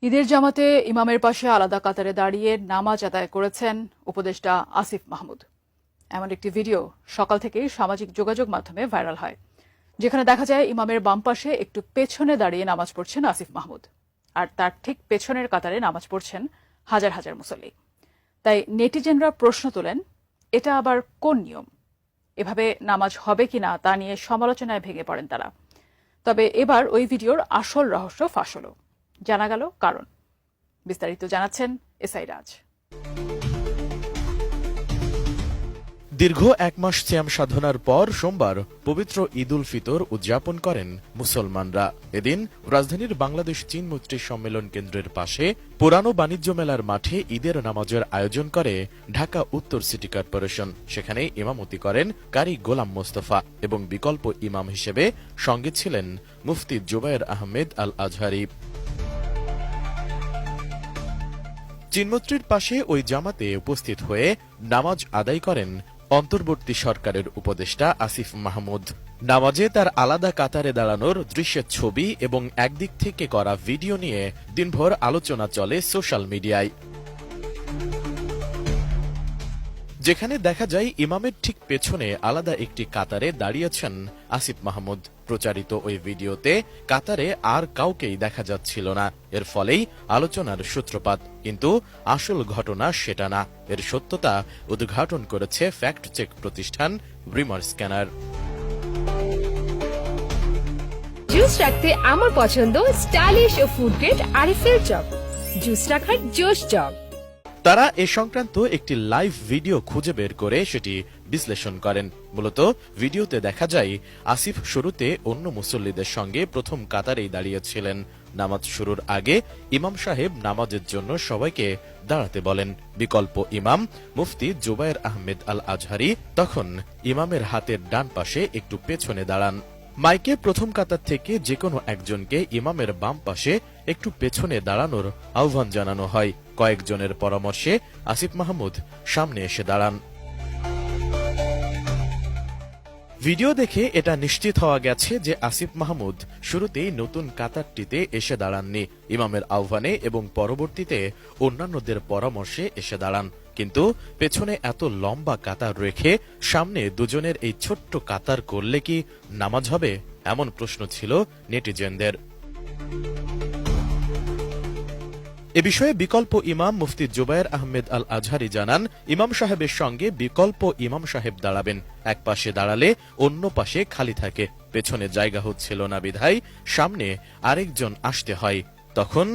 ঈদের জামাতে ইমামের পাশে আলাদা কাতারে দাঁড়িয়ে নামাজ আদায় করেছেন উপদেষ্টা আসিফ মাহমুদ। এমন একটি ভিডিও সকাল থেকেই সামাজিক যোগাযোগ মাধ্যমে ভাইরাল হয়, যেখানে দেখা যায় ইমামের বাম পাশে একটু পেছনে দাঁড়িয়ে নামাজ পড়ছেন আসিফ মাহমুদ, আর তার ঠিক পেছনের কাতারে নামাজ পড়ছেন হাজার হাজার মুসল্লি। তাই নেটিজেনরা প্রশ্ন তোলেন, এটা আবার কোন নিয়ম? এভাবে নামাজ হবে কিনা তা নিয়ে সমালোচনায় ভেঙে পড়েন তারা। তবে এবার ওই ভিডিওর আসল রহস্য ফাঁস হলো, জানা গেল কারণ। বিস্তারিত জানাচ্ছেন এসআই রাজ। দীর্ঘ এক মাস সিয়াম সাধনার পর সোমবার পবিত্র ঈদ উল ফিতর উদযাপন করেন মুসলমানরা। এদিন রাজধানীর বাংলাদেশ চীন মৈত্রী সম্মেলন কেন্দ্রের পাশে পুরানো বাণিজ্য মেলার মাঠে ঈদের নামাজের আয়োজন করে ঢাকা উত্তর সিটি কর্পোরেশন। সেখানে ইমামতি করেন কারি গোলাম মোস্তফা এবং বিকল্প ইমাম হিসেবে সঙ্গে ছিলেন মুফতি জুবায়ের আহমেদ আল আজহারি। চীনমৈত্রীর পাশে ওই জামাতে উপস্থিত হয়ে নামাজ আদায় করেন অন্তর্বর্তী সরকারের উপদেষ্টা আসিফ মাহমুদ। নামাজে তার আলাদা কাতারে দাঁড়ানোর দৃশ্যের ছবি এবং একদিক থেকে করা ভিডিও নিয়ে দিনভর আলোচনা চলে সোশ্যাল মিডিয়ায়। যেখানে দেখা যায় ইমামের ঠিক পেছনে আলাদা একটি কাতারে দাঁড়িয়েছেন আসিফ মাহমুদ। প্রচারিত ওই ভিডিওতে কাতারে আর কাউকেই দেখা যাচ্ছিল না। এর ফলেই আলোচনার সূত্রপাত। কিন্তু আসল ঘটনা সেটা না। এর সত্যতা উদ্ঘাটন করেছে ফ্যাক্ট চেক প্রতিষ্ঠান রিমার স্ক্যানার। জুস রাখতে আমার পছন্দ স্টাইলিশ ও ফুড গ্রেড আরএফএল চক। জুস রাখার জোশ চক। তারা এ সংক্রান্ত একটি লাইভ ভিডিও খুঁজে বের করে সেটি বিশ্লেষণ করেন। মূলত ভিডিওতে দেখা যায় আসিফ শুরুতে অন্য মুসল্লিদের সঙ্গে প্রথম কাতারেই দাঁড়িয়েছিলেন। নামাজ শুরুর আগে ইমাম সাহেব নামাজের জন্য সবাইকে দাঁড়াতে বলেন। বিকল্প ইমাম মুফতি জুবায়ের আহমেদ আল আজহারি তখন ইমামের হাতের ডান পাশে একটু পেছনে দাঁড়ান। মাইকে প্রথম কাতার থেকে যে কোনো একজনকে ইমামের বাম পাশে একটু পেছনে দাঁড়ানোর আহ্বান জানানো হয়। কয়েকজনের পরামর্শে আসিফ মাহমুদ সামনে এসে দাঁড়ান। ভিডিও দেখে এটা নিশ্চিত হওয়া গেছে যে আসিফ মাহমুদ শুরুতেই নতুন কাতারটিতে এসে দাঁড়াননি। ইমামের আহ্বানে এবং পরবর্তীতে অন্যান্যদের পরামর্শে এসে দাঁড়ান। কিন্তু পেছনে এত লম্বা কাতার রেখে সামনে দুজনের এই ছোট্ট কাতার করলে কি নামাজ হবে? এমন প্রশ্ন ছিল নেটিজেনদের। এ বিষয়ে বিকল্প ইমাম মুফতি জুবায়ের আহমেদ আল আজহারি জানান, ইমাম সাহেবের সঙ্গে বিকল্প ইমাম সাহেব দাঁড়াবেন। এক পাশে দাঁড়ালে অন্য পাশে খালি থাকে। পেছনে জায়গা হচ্ছিল না বিধায় সামনে আরেকজন আসতে হয়। তখন